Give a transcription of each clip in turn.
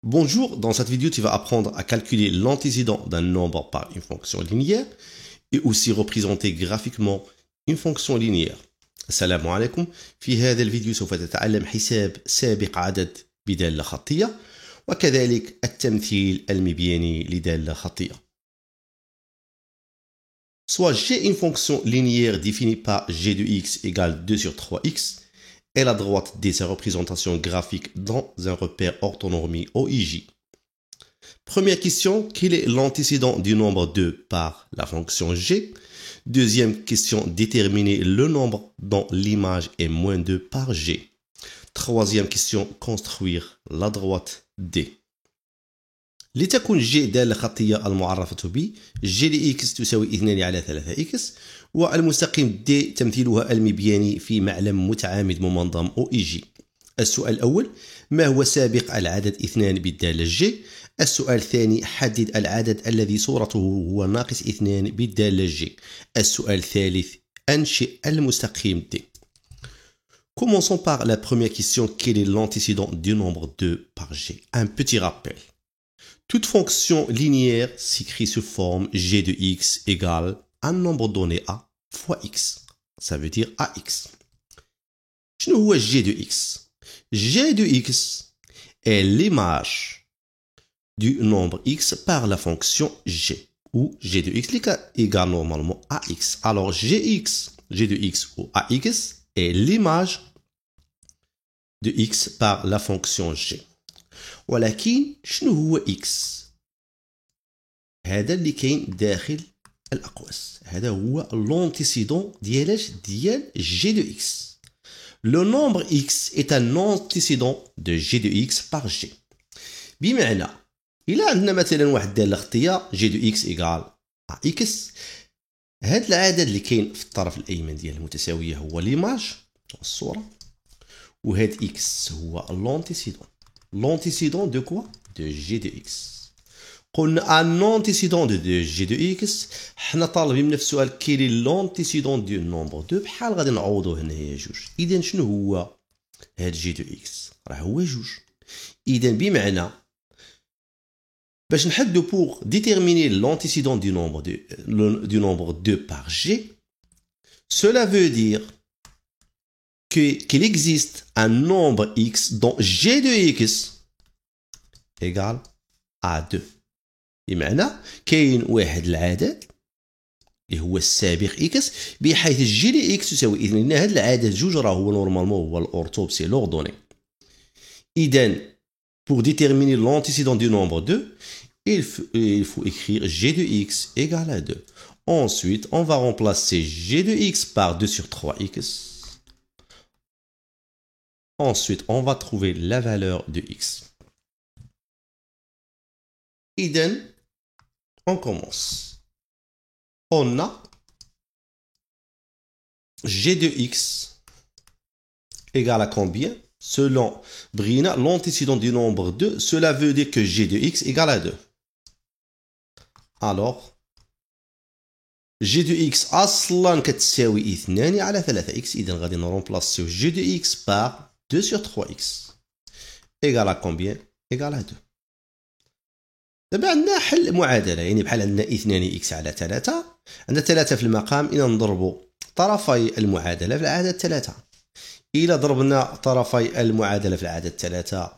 Bonjour, dans cette vidéo, tu vas apprendre à calculer l'antécédent d'un nombre par une fonction linéaire et aussi représenter graphiquement une fonction linéaire. السلام عليكم. في هذا الفيديو سوف تتعلم حساب سابق عدد بدالة خطية وكذلك التمثيل المبياني لدالة خطية. Soit j'ai une fonction linéaire définie par g de x égale 2 sur 3x et la droite de sa représentation graphique dans un repère orthonormé OIJ. Première question, quel est l'antécédent du nombre 2 par la fonction g? Deuxième question, déterminer le nombre dont l'image est moins 2 par g. Troisième question, construire la droite D. لتكن جي دالة خطية المعرفة ب جي لإكس تساوي 2 على 3 إكس والمستقيم دي تمثيلها المبياني في معلم متعامد ممنظم أو إي جي. السؤال الأول، ما هو سابق العدد 2 بالدالة جي؟ السؤال الثاني، حدد العدد الذي صورته هو ناقص 2 بالدالة جي. السؤال الثالث، أنشئ المستقيم D. Commençons par la première question, quel est l'antécédent du nombre 2 par g? Un petit rappel. Toute fonction linéaire s'écrit sous forme g de x égale un nombre donné a fois x. Ça veut dire ax. شنو هو g de x? g de x est l'image du nombre x par la fonction g, où g de x égale normalement ax. Alors g de x ou ax est l'image de x par la fonction g. ولكن شنو هو x؟ هذا اللي كاين داخل الأقواس، هذا هو l'antécédent ديال g de x. Le nombre x est un antécédent de g de x par g. بمعنى إلا عندنا مثلا واحد الدالة خطية g de x égale ax، هذا العدد اللي كاين في الطرف الأيمن ديال المتساوية هو l'image الصورة، وهذا x هو l'antécédent. L'antécédent de quoi? De g de x. قلنا un antécédent de g de x. حنا طالبين من في السؤال quel est l'antécédent du nombre 2، بحال غادي نعوضو هنايا جوج. إذا شنو هو هاد g de x؟ راه هو جوج. إذا بمعنى باش نحدو pour déterminer l'antécédent du nombre 2 par g, cela veut dire qu'il existe un nombre x dont g de x égale à 2. بمعنى كاين واحد العدد اللي هو السابق x بحيث g de x تساوي 2، لأن هذا العدد جوج راه هو نورمالمون هو الأورتوب سي لوردوني. إذا pour déterminer l'antécédent du nombre 2, il faut écrire g de x égale à 2. Ensuite, on va remplacer g de x par 2 sur 3x. Ensuite, on va trouver la valeur de x. Idem, on commence. On a g de x égale à combien? Selon Brina, l'antécédent du nombre 2, cela veut dire que g de x égale à 2. Alors, g de x أصلا كتساوي 2 على 3x. إذا غادي نرومبلاسيو g de x par 2 sur 3x égale à combien? égale à 2. دابا عندنا حل معادلة، يعني بحال عندنا 2x على 3، عندنا 3 في المقام. إذا نضربوا طرفي المعادلة في العدد 3. إلا ضربنا طرفي المعادلة في العدد 3،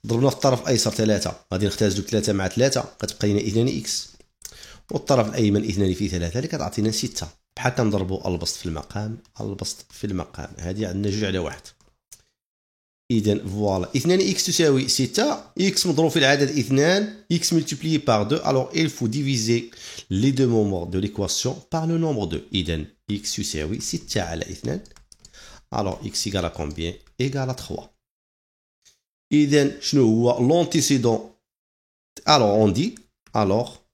ضربنا في الطرف الأيسر 3، غادي نختزلوا 3 مع 3 كتبقى لنا 2x، والطرف الأيمن 2 في 3 اللي كتعطينا 6. بحال كنضربوا البسط في المقام البسط في المقام. هذه عندنا 2 على 1. إذا فوالا 2x تساوي 6، x مضروب في العدد 2، x multiplié par 2. Alors il faut diviser les deux membres de l'équation par le nombre 2. إذا x تساوي 6 على 2. Alors x égale à combien? Égale à 3. إذا شنو هو l'antécédent? Alors on dit alors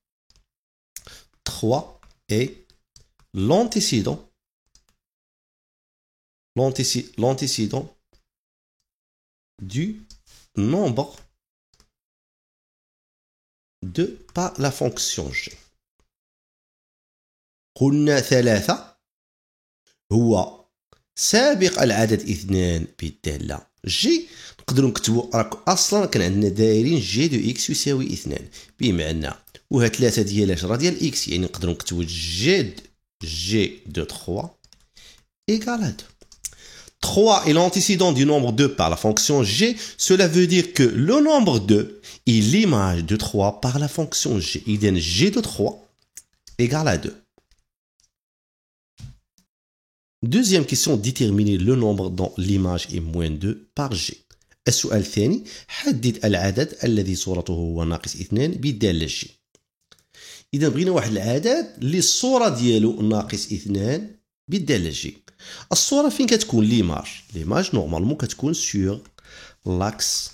3 est l'antécédent du nombre 2 par la fonction g. قلنا 3 هو سابق العدد 2 بالدالة جي نقدروا نكتبوا راك اصلا كان عندنا دايرين جي دو اكس يساوي 2 بمعنى وها 3 ديال راه ديال اكس يعني نقدروا نكتبوا جي دو 3 égale à 2. 3 est l'antécédent du nombre 2 par la fonction g. Cela veut dire que le nombre 2 est l'image de 3 par la fonction g. إذن g de 3 égale à 2. Deuxième question, déterminer le nombre dont l'image est moins 2 par g. السؤال الثاني حدد العدد الذي صورته هو ناقص 2 بالدالة g. إذا بغينا واحد العدد اللي الصورة ديالو ناقص 2 بالدالة g. الصورة فين كتكون ليماج نورمالمون كتكون سور لاكس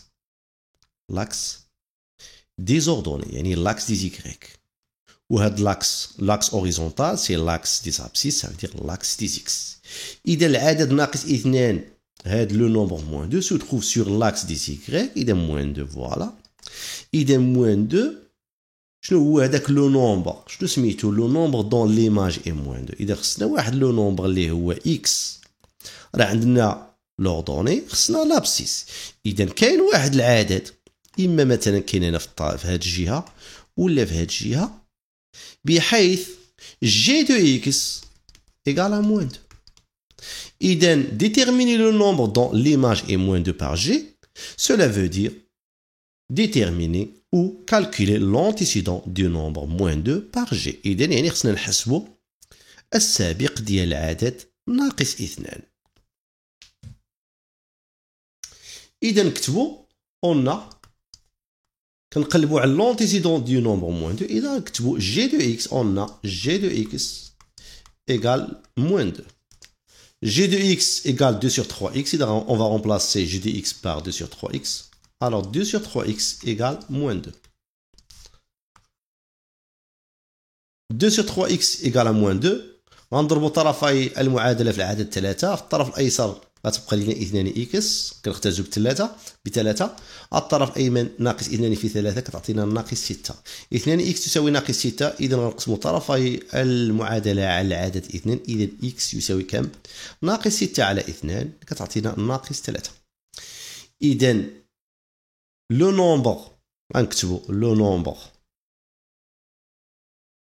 ديزوردوني يعني لاكس دي زيكريك وهاد لاكس اوريزونتال سي لاكس دي زابسيس ça veut dire لاكس دي زيكس. إذا العدد ناقص 2 هاد لو نومبر موان 2 se trouve sur l'axe des y إذا موان 2 فوالا. إذا موان 2 شنو هو هذاك لو نومبر شنو سميتو لو نومبر دون ليماج اي موان 2. اذا خصنا واحد لو نومبر اللي هو اكس راه عندنا لوردوني خصنا لابسيس. اذا كاين واحد العدد اما مثلا كاين هنا في هاد الجهه ولا في هاد الجهه بحيث جي دو اكس ايغال ا موان 2. اذا ديتيرميني لو نومبر دون ليماج اي موان 2 بار جي cela veut dire déterminer ou calculer l'antécédent du nombre moins 2 par g. إذن يعني خصنا نحسبوا السابق ديال العدد ناقص 2. إذا نكتبوا قلنا كنقلبوا على l'antécédent du nombre moins 2. إذا نكتبوا g de x قلنا g de x égale moins 2. g de x égale 2 sur 3x. إذا on va remplacer g de x par 2 sur 3x. Alors 2 sur 3x égale moins 2. 2 sur 3x égale à moins 2. غنضربوا طرفي المعادله في العدد 3. في الطرف الايسر غتبقى لنا 2x كنختزوا ب3 الطرف الايمن ناقص 2 في 3 كتعطينا ناقص 6. 2x تساوي ناقص 6. اذا غنقسموا طرفي المعادله على العدد 2. اذا x يساوي كم؟ ناقص 6 على 2 كتعطينا ناقص 3. اذا le nombre غنكتبوا le nombre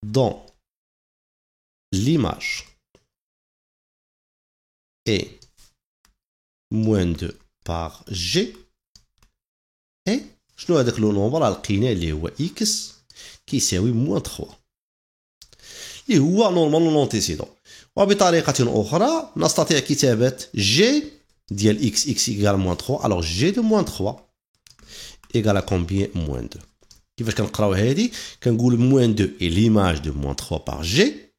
dont l'image est moins 2 par g et شنو هذاك لو نومبر لقيناه اللي هو x كيساوي موان 3 اللي هو نورمالمون لونتيسيدون. وبطريقه اخرى نستطيع كتابه g ديال x ايكال موان 3. alors g de moins 3 égale à combien? Moins 2. كيفاش كنقراو هادي كنقول moins 2 est l'image de moins 3 par g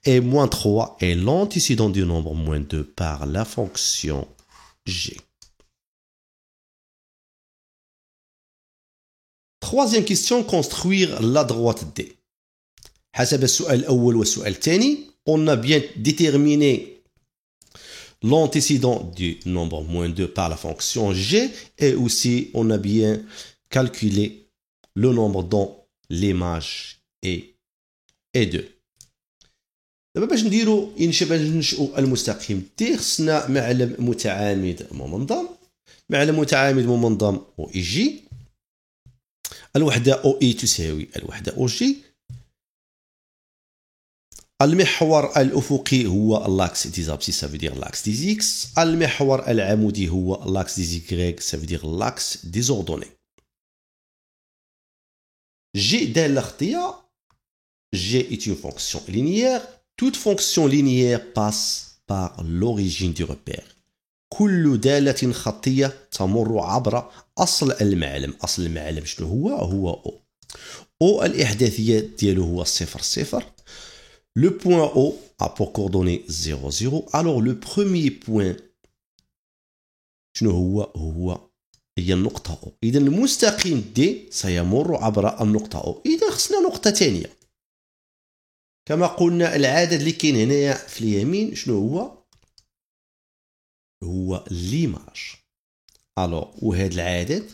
et moins 3 est l'antécédent du nombre moins 2 par la fonction g. Troisième question, construire la droite D. حسب السؤال الأول والسؤال الثاني on a bien déterminé l'antécédent du nombre moins 2 par la fonction g et aussi on a bien calculé le nombre dont l'image est 2. دابا باش نديرو ننشئوا المستقيم دي خصنا معلم متعامد ممنظم او اي جي. الوحده او اي تساوي الوحده او جي. المحور الأفقي هو اللاكس دي زابسيس ça veut dire l'axe des x. المحور العمودي هو l'axe des y ça veut dire l'axe des ordonnées. G دالة خطية. G est une fonction linéaire. Toute fonction linéaire passe par l'origine du repère. كل دالة خطية تمر عبر أصل المعلم. أصل المعلم شنو هو O. O الإحداثية ديالو هو 0. Le point O a pour coordonnée 0, 0. Alors le premier point شنو هو هي النقطة O. إذا المستقيم D سيمر عبر النقطة O. إذا خصنا نقطة ثانية كما قلنا العدد اللي كاين هنايا في اليمين شنو هو ليماج. الو وهذا العدد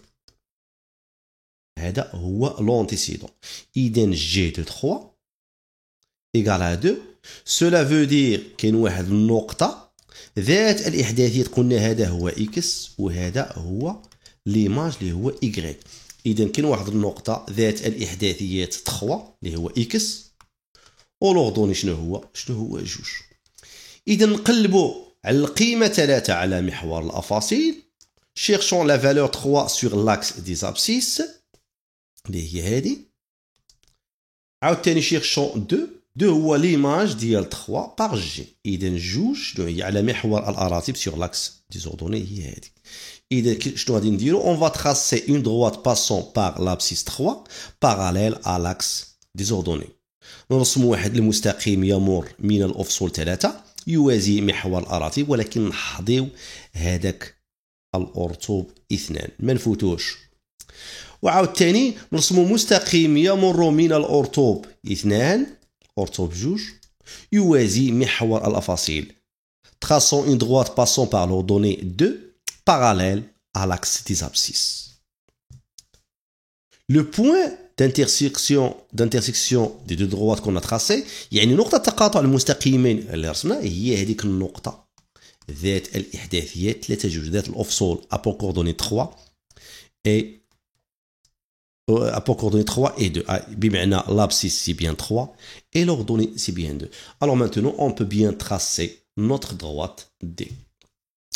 هذا هو لونتيسيدون. إذا جي دو 3 égal à 2. Cela veut dire كاين واحد النقطة ذات الإحداثية قلنا هذا هو إكس وهذا هو ليماج اللي هو إيكغيك. إذا كاين واحد النقطة ذات الإحداثيات 3 اللي هو إكس، ولوردوني شنو هو جوج. إذا نقلبوا على القيمة 3 على محور الأفاصيل. cherchons la valeur 3 sur l'axe des abscisses اللي هي هذه. عاوتاني cherchons 2 هو ليماج ديال 3 باغ جي. إذا جوج شنو هي على محور الأراتب sur l'axe des ordonnées هي هذه. إذا شنو غادي نديرو؟ on va tracer une droite passant par l'abscisse 3 parallèle à l'axe des ordonnées. نرسم واحد المستقيم يمر من الأفصول 3 يوازي محور الأراتب، ولكن نحضيو هذاك الأرطوب 2 ما نفوتوش. وعاود تاني نرسمو مستقيم يمر من الأرطوب 2 أرطوب جوج يوازي محور الأفاصيل. traçons une droite passant par l'ordonnée 2 parallèle à l'axe des abscisses. Le point d'intersection des deux droites qu'on a tracées، يعني نقطة تقاطع المستقيمين اللي رسمنا هي هذيك النقطة ذات الإحداثيات 3 جوج، ذات الأفصول أبو كوردوني 3 et apport coordonnées 3 et 2. بمعنى l'abscisse c'est bien 3 et l'ordonnée c'est bien 2. Alors maintenant on peut bien tracer notre droite D.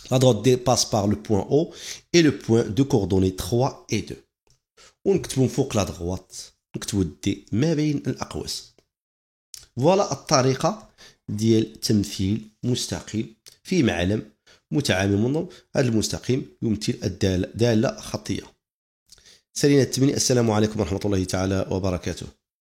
La droite D passe par le point O et le point de coordonnées 3 et 2. ونكتبوا فوق لا دغوات نكتبوا دي ما بين الأقواس. فوالا الطريقة ديال تمثيل مستقيم في معلم متعامل منظم. هذا المستقيم يمثل دالة خطية. سالينا التمني. السلام عليكم ورحمة الله تعالى وبركاته.